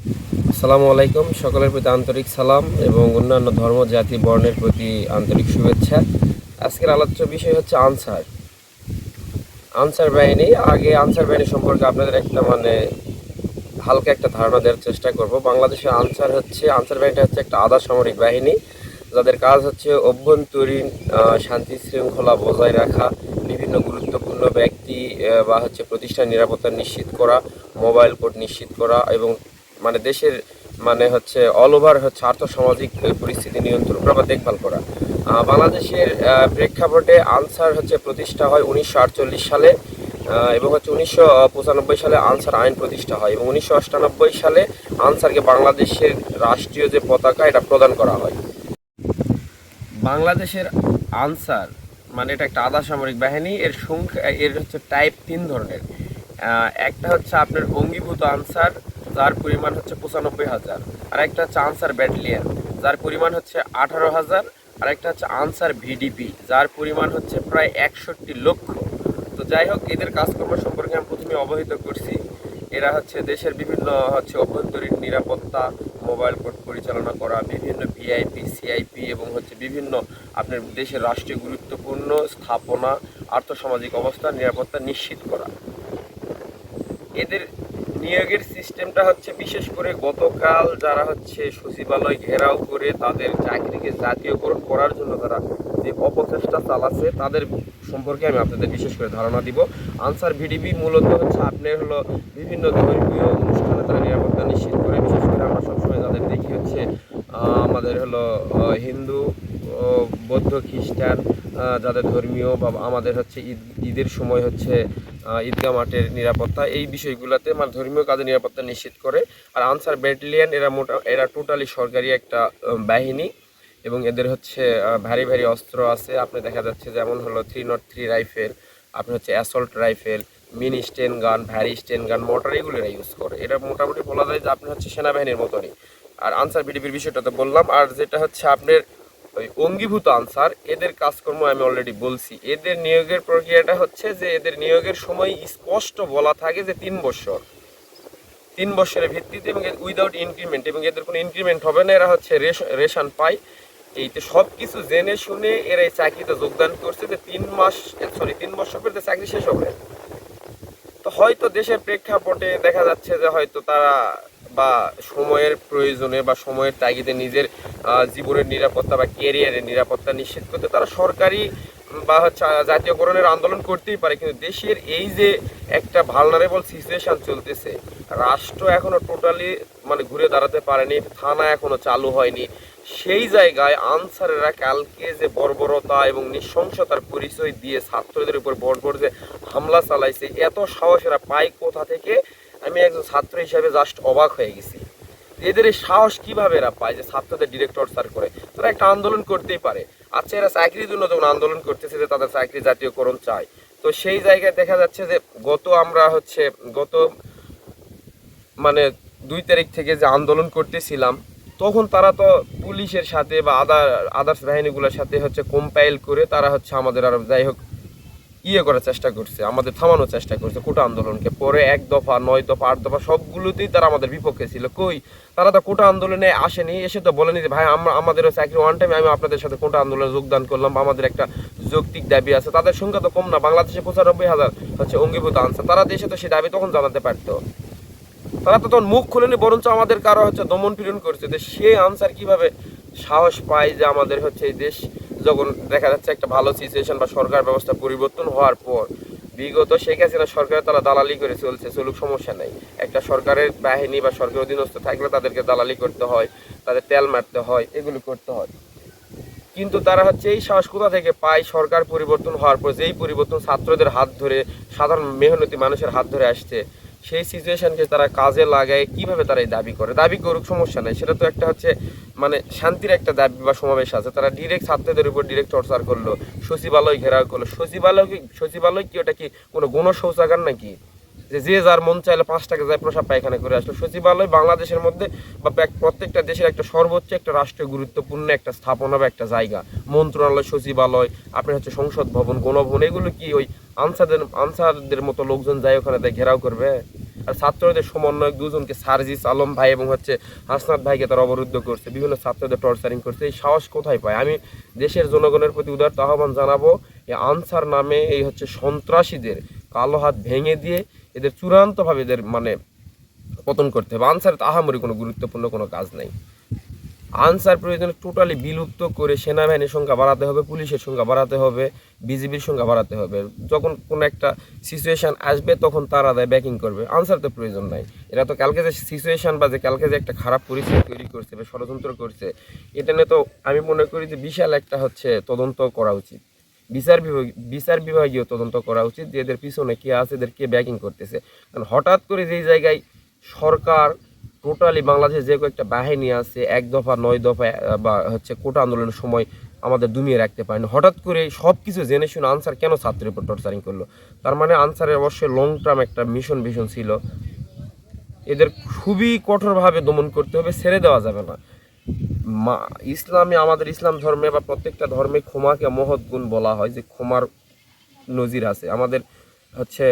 আসসালামু আলাইকুম। সকলের প্রতি আন্তরিক সালাম এবং অন্যান্য ধর্ম জাতি বর্ণের প্রতি আন্তরিক শুভেচ্ছা। আজকের আলোচ্য বিষয় হচ্ছে আনসার আনসার বাহিনী। আগে আনসার বাহিনী সম্পর্কে আপনাদের একটা হালকা একটা ধারণা দেওয়ার চেষ্টা করব। বাংলাদেশের আনসার বাহিনীটা হচ্ছে একটা আধা সামরিক বাহিনী, যাদের কাজ হচ্ছে অভ্যন্তরীণ শান্তি শৃঙ্খলা বজায় রাখা, বিভিন্ন গুরুত্বপূর্ণ ব্যক্তি বা প্রতিষ্ঠান নিরাপত্তা নিশ্চিত করা, মোবাইল কোড নিশ্চিত করা এবং দেশের অল ওভার আর্থসামাজিক পরিস্থিতি নিয়ন্ত্রণ করা বা দেখভাল করা। বাংলাদেশের প্রেক্ষাপটে আনসার প্রতিষ্ঠা হয় 1948 সালে এবং 1995 সালে আনসার আইন প্রতিষ্ঠা হয় এবং 1998 সালে আনসারকে বাংলাদেশের রাষ্ট্রীয় যে পতাকা এটা প্রদান করা হয়। বাংলাদেশের আনসার এটা একটা আধা সামরিক বাহিনী। এর সংখ্যা টাইপ 3 ধরনের। একটা হচ্ছে আপনার অঙ্গীভূত আনসার, যার পরিমাণ 95,000। আর একটা হচ্ছে আনসার ব্যাটালিয়ন, যার পরিমাণ 18,000। আর একটা হচ্ছে আনসার ভিডিপি, যার পরিমাণ প্রায় 61 লক্ষ। তো যাই হোক, এদের কাজকর্ম সম্পর্কে আমি প্রথমে অবহিত করছি। এরা দেশের বিভিন্ন অভ্যন্তরীণ নিরাপত্তা, মোবাইল কোড পরিচালনা করা, বিভিন্ন ভিআইপি সিআইপি এবং বিভিন্ন আপনার দেশের রাষ্ট্রীয় গুরুত্বপূর্ণ স্থাপনা, আর্থসামাজিক অবস্থা নিরাপত্তা নিশ্চিত করা। এদের নিয়োগের সিস্টেমটা বিশেষ করে গতকাল যারা সচিবালয় ঘেরাও করে তাদের চাকরিকে জাতীয়করণ করার জন্য তারা যে অপচেষ্টা চালাচ্ছে তাদের সম্পর্কে আমি আপনাদের বিশেষ করে ধারণা দিব। আনসার ভিডিপি মূলত আপনার বিভিন্ন ধর্মীয় অনুষ্ঠানে তারা নিরাপত্তা নিশ্চিত করে। বিশেষ করে আমরা সবসময় যাদের দেখি আমাদের হিন্দু, বৌদ্ধ, খ্রিস্টান, যাদের ধর্মীয় বা আমাদের ঈদের সময় ঈদগাহ মাঠের নিরাপত্তা, এই বিষয়গুলোতে ধর্মীয় কাজে নিরাপত্তা নিশ্চিত করে। আর আনসার ব্যাটালিয়ন এরা টোটালি সরকারি একটা বাহিনী এবং এদের ভারী ভারী অস্ত্র আছে। আপনি দেখা যাচ্ছে যেমন 303 রাইফেল, আপনি অ্যাসল্ট রাইফেল, মিনি স্টেন গান, ভ্যারি স্টেন গান, মোটর, এগুলো এরা ইউজ করে। এটা মোটামুটি বলা যায় যে আপনি সেনাবাহিনীর মতনই। আর আনসার বিডিপির বিষয়টা তো বললাম। আর যেটা আপনার ওই অঙ্গীভূত আনসার, এদের কাজকর্ম আমি অলরেডি বলছি। এদের নিয়োগের প্রক্রিয়াটা যে এদের নিয়োগের সময় স্পষ্ট বলা থাকে যে 3 বছরের ভিত্তিতে এবং উইদাউট ইনক্রিমেন্ট, এবং এদের কোনো ইনক্রিমেন্ট হবে না। এরা রেশন পায়। এইতে সব কিছু জেনে শুনে এরা এই চাকরিতে যোগদান করছে যে 3 বছর পরে চাকরি শেষ হবে। তো হয়তো দেশের প্রেক্ষাপটে দেখা যাচ্ছে যে হয়তো তারা বা সময়ের প্রয়োজনে বা সময়ের তাগিদে নিজের জীবনের নিরাপত্তা বা ক্যারিয়ারের নিরাপত্তা নিশ্চিত করতে তারা সরকারি বা জাতীয়করণের আন্দোলন করতেই পারে। কিন্তু দেশের এই যে একটা ভালনারেবল সিচুয়েশন চলতেছে, রাষ্ট্র এখনো টোটালি ঘুরে দাঁড়াতে পারেনি, থানা এখনো চালু হয়নি, সেই জায়গায় আনসারেরা কালকে যে বর্বরতা এবং নৃশংসতার পরিচয় দিয়ে ছাত্রদের উপর বর্বর যে হামলা চালাইছে, এত সাহসেরা পায় কোথা থেকে? আমি একজন ছাত্র হিসাবে জাস্ট অবাক হয়ে গেছি। এদের এই সাহস কিভাবে এরা পায় যে ছাত্রদের ডিরেক্ট টর্চার করে? তারা একটা আন্দোলন করতেই পারে। আচ্ছা, এরা চাকরির জন্য যখন আন্দোলন করতেছে যে তাদের চাকরি জাতীয়করণ চায়, তো সেই জায়গায় দেখা যাচ্ছে যে গত 2 তারিখ থেকে যে আন্দোলন করতেছিলাম, তখন তারা তো পুলিশের সাথে বা আদার্স বাহিনীগুলোর সাথে কম্পাইল করে তারা আমাদের আর যাই হোক করার চেষ্টা করছে, আমাদের থামানোর চেষ্টা করছে কোটা আন্দোলনকে। পরে 1 দফা, 9 দফা, 8 দফা সবগুলোতেই তারা আমাদের বিপক্ষে ছিল। কই, তারা তো কোটা আন্দোলনে আসেনি, এসে তো বলেনি যে ভাই আমাদেরও চাকরি ওয়ান টাইমে আমি আপনাদের সাথে কোটা আন্দোলনে যোগদান করলাম, আমাদের একটা যৌক্তিক দাবি আছে। তাদের সংখ্যা তো কম না, বাংলাদেশে 95,000 অঙ্গীভূত আনসার। তারা দেশে তো সেই দাবি তখন জানাতে পারতো। তারা তো তখন মুখ খুলেনি, বরঞ্চ আমাদের কারো দমন পীড়ন করছে। যে সে আনসার কিভাবে সাহস পায় যে আমাদের এই দেশ যখন দেখা যাচ্ছে একটা ভালো সিচুয়েশন বা সরকার ব্যবস্থা পরিবর্তন হওয়ার পর, বিগত শেখ হাসিনা সরকার তারা দালালি করে চলুক, সমস্যা নেই। একটা সরকারের বাহিনী বা সরকারের অধীনস্থ থাকলে তাদেরকে দালালি করতে হয়, তাদের তেল মারতে হয়, এগুলো করতে হয়। কিন্তু তারা এই সাহস কোথা থেকে পায়? সরকার পরিবর্তন হওয়ার পর যেই পরিবর্তন ছাত্রদের হাত ধরে, সাধারণ মেহনতি মানুষের হাত ধরে আসছে, সেই সিচুয়েশনকে তারা কাজে লাগায় কিভাবে তারা এই দাবি করুক, সমস্যা নেই। সেটা তো একটা শান্তির একটা দাবি বা সমাবেশ আছে। তারা ডিরেক্ট ছাত্রদের উপর ডিরেক্ট টর্চার করলো, সচিবালয় ঘেরাও করলো। সচিবালয় কি ওটা কি কোনো গণশৌচাগার নাকি যে যার মন চাইলে 5 টাকা যায় প্রসাব পায়খানা করে আসলো? সচিবালয় বাংলাদেশের মধ্যে বা প্রত্যেকটা দেশের একটা সর্বোচ্চ একটা রাষ্ট্রীয় গুরুত্বপূর্ণ একটা স্থাপনা বা একটা জায়গা। মন্ত্রণালয়, সচিবালয়, আপনার সংসদ ভবন, গণভবন, এগুলো কি ওই আনসারদের মতো লোকজন যায় ওখানে ঘেরাও করবে? আর ছাত্রদের সমন্বয়ক দুজনকে সার্জিস আলম ভাই এবং হচ্ছে হাসনাত ভাইকে তারা অবরুদ্ধ করছে, বিভিন্ন ছাত্রদের টর্চারিং করছে। এই সাহস কোথায় পায়? আমি দেশের জনগণের প্রতি উদারত আহ্বান জানাবো, এই আনসার নামে এই হচ্ছে সন্ত্রাসীদের কালো হাত ভেঙে দিয়ে এদের চূড়ান্তভাবে এদের মানে পতন করতে হবে। আনসারের আহামরি কোনো গুরুত্বপূর্ণ কোনো কাজ নেই। আনসার প্রয়োজনে টোটালি বিলুপ্ত করে সেনাবাহিনীর সংখ্যা বাড়াতে হবে, পুলিশের সংখ্যা বাড়াতে হবে, বিজিবির সংখ্যা বাড়াতে হবে। যখন কোনো একটা সিচুয়েশান আসবে তখন তারা দেয় ব্যাকিং করবে। আনসার তো প্রয়োজন নাই। এরা তো কালকে যে সিচুয়েশান বা যে কালকে যে একটা খারাপ পরিস্থিতি তৈরি করছে বা ষড়যন্ত্র করছে, এটা নিয়ে তো আমি মনে করি যে বিশাল একটা হচ্ছে তদন্ত করা উচিত। বিচার বিভাগীয় তদন্ত করা উচিত যে এদের পিছনে কে আছে, এদের কে ব্যাকিং করতেছে। কারণ হঠাৎ করে যেই জায়গায় সরকার টোটালি বাংলাদেশে যে কয়েকটা বাহিনী আছে 1 দফা 9 দফা বা হচ্ছে কোটা আন্দোলনের সময় আমাদের দমিয়ে রাখতে পারেনি, হঠাৎ করে সব কিছু জেনে শুনে আনসার কেন ছাত্রের উপর টর্চারিং করলো? তার মানে আনসারের অবশ্যই লং টার্ম একটা মিশন ছিল। এদের খুবই কঠোরভাবে দমন করতে হবে, ছেড়ে দেওয়া যাবে না। ইসলামে, আমাদের ইসলাম ধর্মে বা প্রত্যেকটা ধর্মে ক্ষমাকে মহৎ গুণ বলা হয়, যে ক্ষমার নজির আছে। আমাদের হচ্ছে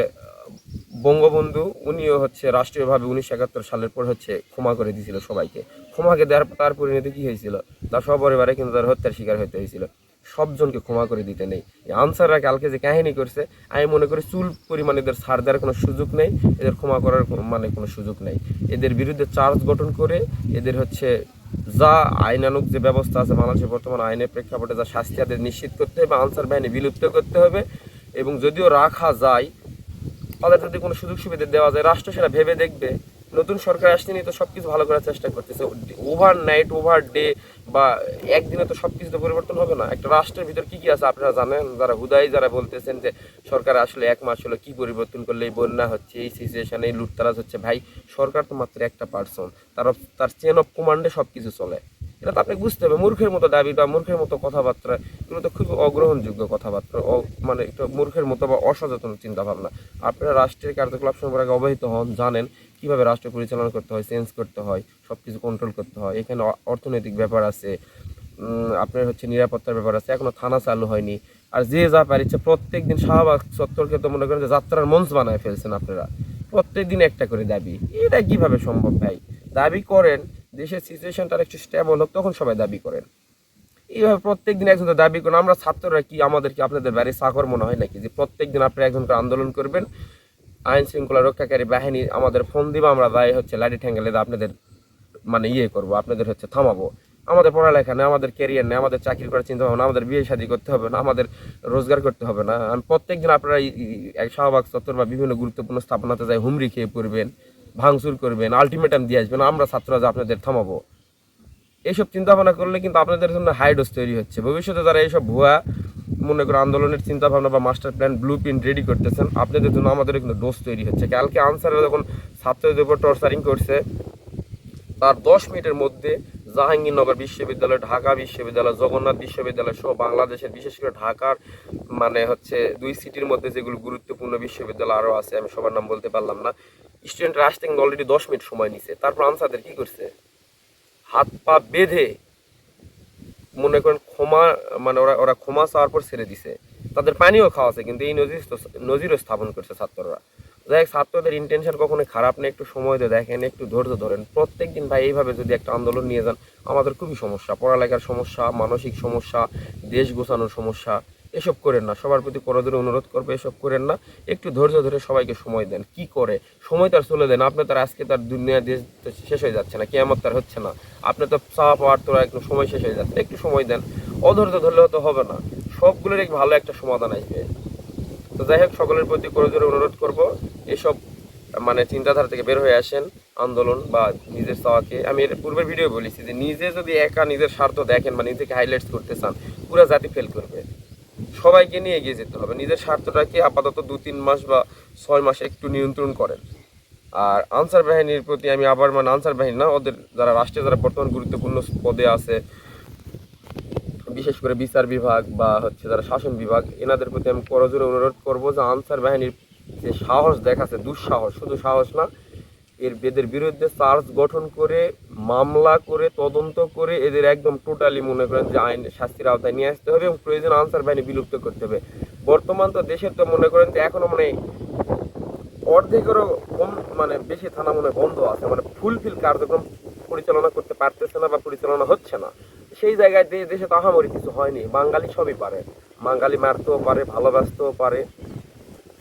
বঙ্গবন্ধু উনিও হচ্ছে রাষ্ট্রীয়ভাবে 1971 সালের পর হচ্ছে ক্ষমা করে দিয়েছিল সবাইকে। ক্ষমাকে দেওয়ার তার পরিণতি কী হয়েছিল? তার সপরিবারে কিন্তু তার হত্যার শিকার হতে হয়েছিল। সবজনকে ক্ষমা করে দিতে নেই। আনসাররা কালকে যে কাহিনী করছে, আমি মনে করি চুল পরিমাণ এদের ছাড় দেওয়ার কোনো সুযোগ নেই, এদের ক্ষমা করার মানে কোনো সুযোগ নেই। এদের বিরুদ্ধে চার্জ গঠন করে এদের হচ্ছে যা আইনানুগ যে ব্যবস্থা আছে বাংলাদেশের বর্তমান আইনের প্রেক্ষাপটে যা শাস্তি তাদের নিশ্চিত করতে হবে, আনসার বাহিনী বিলুপ্ত করতে হবে। এবং যদিও রাখা যায়, তাদের যদি কোনো সুযোগ সুবিধা দেওয়া যায়, রাষ্ট্র সেটা ভেবে দেখবে। নতুন সরকার আসছেনি তো সব কিছু ভালো করার চেষ্টা করতেছে। ওভারনাইট, ওভার ডে বা একদিনে তো সব কিছু তো পরিবর্তন হবে না। একটা রাষ্ট্রের ভিতর কী কী আছে আপনারা জানেন? যারা হুদাই যারা বলতেছেন যে সরকার আসলে 1 মাস হলো কী পরিবর্তন করলে এই বন্যা হচ্ছে, এই সিচুয়েশানে এই লুটতারাজ হচ্ছে। ভাই, সরকার তো মাত্র একটা পার্সন, তার চেন অফ কমান্ডে সব কিছু চলে। এটা তো আপনাকে বুঝতে হবে। মূর্খের মতো দাবি বা মূর্খের মতো কথাবার্তা, এগুলো তো খুবই অগ্রহণযোগ্য কথাবার্তা, মানে একটু মূর্খের মতো বা অসচেতন চিন্তাভাবনা। আপনারা রাষ্ট্রের কার্যকলাপ সম্পর্কে অবহিত হন, জানেন কীভাবে রাষ্ট্র পরিচালনা করতে হয়, চেঞ্জ করতে হয়, সব কিছু কন্ট্রোল করতে হয়। এখানে অর্থনৈতিক ব্যাপার আছে, আপনার হচ্ছে নিরাপত্তার ব্যাপার আছে। এখনও থানা চালু হয়নি। আর যে যা পারিচ্ছে প্রত্যেক দিন শাহবাগ চত্বরকে তো মনে করেন যে যাত্রার মঞ্চ বানায় ফেলছেন আপনারা। প্রত্যেক দিন একটা করে দাবি, এটা কিভাবে সম্ভব ভাই? দাবি করেন দেশের সিচুয়েশনটা একটু স্টেবল হোক, তখন সবাই দাবি করেন। এইভাবে প্রত্যেক দিন একজন দাবি করেন। আমরা ছাত্ররা কি আমাদের কি আপনাদের বাড়ির চাকর মনে হয় নাকি যে প্রত্যেক দিন আপনারা একজন করে আন্দোলন করবেন? আইন শৃঙ্খলা রক্ষাকারী বাহিনী আমাদের ফোন দিবা, আমরা দায় হচ্ছে লাঠি ঠ্যাঙ্গালে আপনাদের মানে করবো, আপনাদের হচ্ছে থামাবো। আমাদের পড়ালেখা নেই, আমাদের ক্যারিয়ার নেই, আমাদের চাকরি করার চিন্তা হবে না, আমাদের বিয়ে শাদী করতে হবে না, আমাদের রোজগার করতে হবে না। আমি প্রত্যেক দিন আপনারা শাহবাগ চত্বর বা বিভিন্ন গুরুত্বপূর্ণ স্থাপনাতে যাই হুমড়ি খেয়ে পড়বেন, ভাঙচুর করবেন, আলটিমেটাম দিয়ে আসবেন, আমরা ছাত্ররা যে আপনাদের থামাবো। এইসব চিন্তা ভাবনা করলে কিন্তু আপনাদের জন্য হাইডোজ তৈরি হচ্ছে। ভবিষ্যতে যারা এইসব ভুয়া মনে করো আন্দোলনের চিন্তা ভাবনা বা master plan blue print ready করতেছেন, আপনাদের জন্য আমাদের কিন্তু ডোজ তৈরি হচ্ছে। কালকে আনসারে যখন ছাত্রদের উপর টর্চারিং করছে, তার 10 মিনিটের মধ্যে জাহাঙ্গীরনগর বিশ্ববিদ্যালয়, ঢাকা বিশ্ববিদ্যালয়, জগন্নাথ বিশ্ববিদ্যালয় সহ বাংলাদেশের বিশেষ করে ঢাকার মানে হচ্ছে 2 সিটির মধ্যে যেগুলো গুরুত্বপূর্ণ বিশ্ববিদ্যালয় আরও আছে, আমি সবার নাম বলতে পারলাম না, স্টুডেন্টরা আসতে কিন্তু অলরেডি 10 মিনিট সময় নিছে। তারপর আনসারদের কী করছে? হাত পা বেঁধে মনে করেন ক্ষমা মানে ওরা ক্ষমা চাওয়ার পর ছেড়ে দিছে। তাদের পানিও খাওয়াছে, কিন্তু এই নজিরও স্থাপন করছে ছাত্ররা। যাই হোক, ছাত্রদের ইন্টেনশন কখনোই খারাপ নেই। একটু সময় দিয়ে দেখেন, একটু ধৈর্য ধরেন। প্রত্যেক দিন ভাই এইভাবে যদি একটা আন্দোলন নিয়ে যান, আমাদের খুবই সমস্যা, পড়ালেখার সমস্যা, মানসিক সমস্যা, দেশ গোছানোর সমস্যা। এসব করেন না, সবার প্রতি করজোরে অনুরোধ করবে, এসব করেন না। একটু ধৈর্য ধরে সবাইকে সময় দেন। কি করে সময় তার চলে দেন? আপনি তার আজকে তার দুনিয়া দেশ তো শেষ হয়ে যাচ্ছে না, কিয়ামত তার হচ্ছে না, আপনি তো চাওয়া পাওয়ার তোরা একদম সময় শেষ হয়ে যাচ্ছে। একটু সময় দেন। অধৈর্য ধরলেও তো হবে না, সবগুলোর এক ভালো একটা সমাধান আসবে। তো যাই হোক, সকলের প্রতি করজোরে অনুরোধ করব, এসব মানে চিন্তাধারা থেকে বের হয়ে আসেন। আন্দোলন বা নিজের চাওয়াকে, আমি এর পূর্বের ভিডিও বলেছি যে নিজে যদি একা নিজের স্বার্থ দেখেন বা নিজেকে হাইলাইটস করতে চান, পুরো জাতি ফেল করবে। সবাইকে নিয়ে এগিয়ে যেতে হবে। নিজের স্বার্থটাকে আপাতত 2-3 মাস বা 6 মাস একটু নিয়ন্ত্রণ করেন। আর আনসার বাহিনীর প্রতি আমি আবার মানে আনসার বাহিনী না, ওদের যারা রাষ্ট্রে যারা বর্তমান গুরুত্বপূর্ণ পদে আছে, বিশেষ করে বিচার বিভাগ বা হচ্ছে যারা শাসন বিভাগ, এনাদের প্রতি আমি করজোরে অনুরোধ করবো যে আনসার বাহিনীর যে সাহস দেখাচ্ছে, দুঃসাহস, শুধু সাহস না, এদের বিরুদ্ধে চার্জ গঠন করে মামলা করে তদন্ত করে এদের একদম টোটালি মনে করেন যে আইন শাস্তির আওতায় নিয়ে আসতে হবে এবং প্রয়োজন আনসার বাহিনী বিলুপ্ত করতে হবে। বর্তমান তো দেশের তো মনে করেন যে এখনো মানে অর্ধেকেরও কম মানে বেশি থানা মনে হয় বন্ধ আছে, মানে ফুলফিল কার্যক্রম পরিচালনা করতে পারতেছে না বা পরিচালনা হচ্ছে না। সেই জায়গায় দেশে তো আহামরি কিছু হয়নি, বাঙালি সবই পারে, বাঙালি মারতেও পারে, ভালোবাসতেও পারে,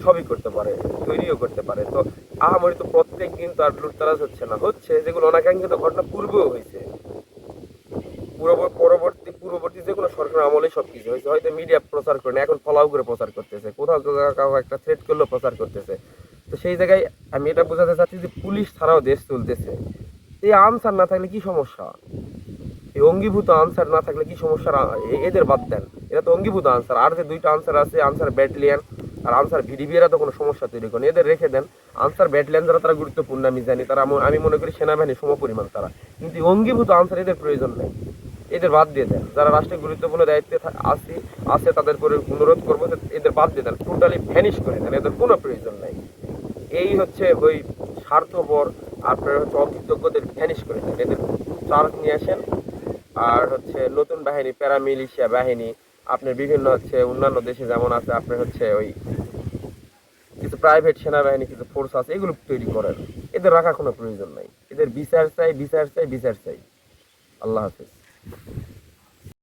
সবই করতে পারে, তৈরিও করতে পারে। তো আহামরি তো প্রত্যেক দিন তো আর লুটতারাজ হচ্ছে না, হচ্ছে যেগুলো অনাকাঙ্ক্ষিত ঘটনা পূর্বেও হয়েছে, পূর্ববর্তী যে কোনো সরকার আমলে সবকিছু হয়েছে, হয়তো মিডিয়া প্রচার করে না, এখন ফলাও করে প্রচার করতেছে, কোথাও কাউ একটা থ্রেট করলেও প্রচার করতেছে। তো সেই জায়গায় আমি এটা বোঝাতে চাচ্ছি যে পুলিশ ছাড়াও দেশ চলতেছে। এই আনসার না থাকলে কি সমস্যা, এই অঙ্গীভূত আনসার না থাকলে কি সমস্যা, এদের বাদ দেন, এটা তো অঙ্গীভূত আনসার। আর যে দুইটা আনসার আছে, আনসার ব্যাটালিয়ান আর আনসার ভিডিবি, এরা তো কোনো সমস্যা তৈরি করেন, এদের রেখে দেন। আনসার ব্যাটালিয়ান যারা, তারা গুরুত্বপূর্ণ আমি জানি, তারা আমি মনে করি সেনাবাহিনী সমপরিমাণ তারা, কিন্তু অঙ্গীভূত আনসার এদের প্রয়োজন নেই, এদের বাদ দিয়ে দেন। যারা রাষ্ট্রের গুরুত্বপূর্ণ দায়িত্বে আছে তাদের করে অনুরোধ করবো যে এদের বাদ দিয়ে দেন, টোটালি ভ্যানিশ করে দেন, এদের কোনো প্রয়োজন নাই। এই হচ্ছে ওই স্বার্থপর আপনার হচ্ছে অকৃতজ্ঞদের ভ্যানিশ করে দেন, এদের চার্জ নিয়ে আসেন। আর হচ্ছে নতুন বাহিনী, প্যারামিলিশিয়া বাহিনী, আপনার বিভিন্ন হচ্ছে অন্যান্য দেশে যেমন আছে, আপনার হচ্ছে ওই কিছু প্রাইভেট সেনাবাহিনী, কিছু ফোর্স আছে, এগুলো তৈরি করেন। এদের রাখার কোনো প্রয়োজন নাই, এদের বিচার চাই, বিচার চাই, বিচার চাই। আল্লাহ হাফেজ।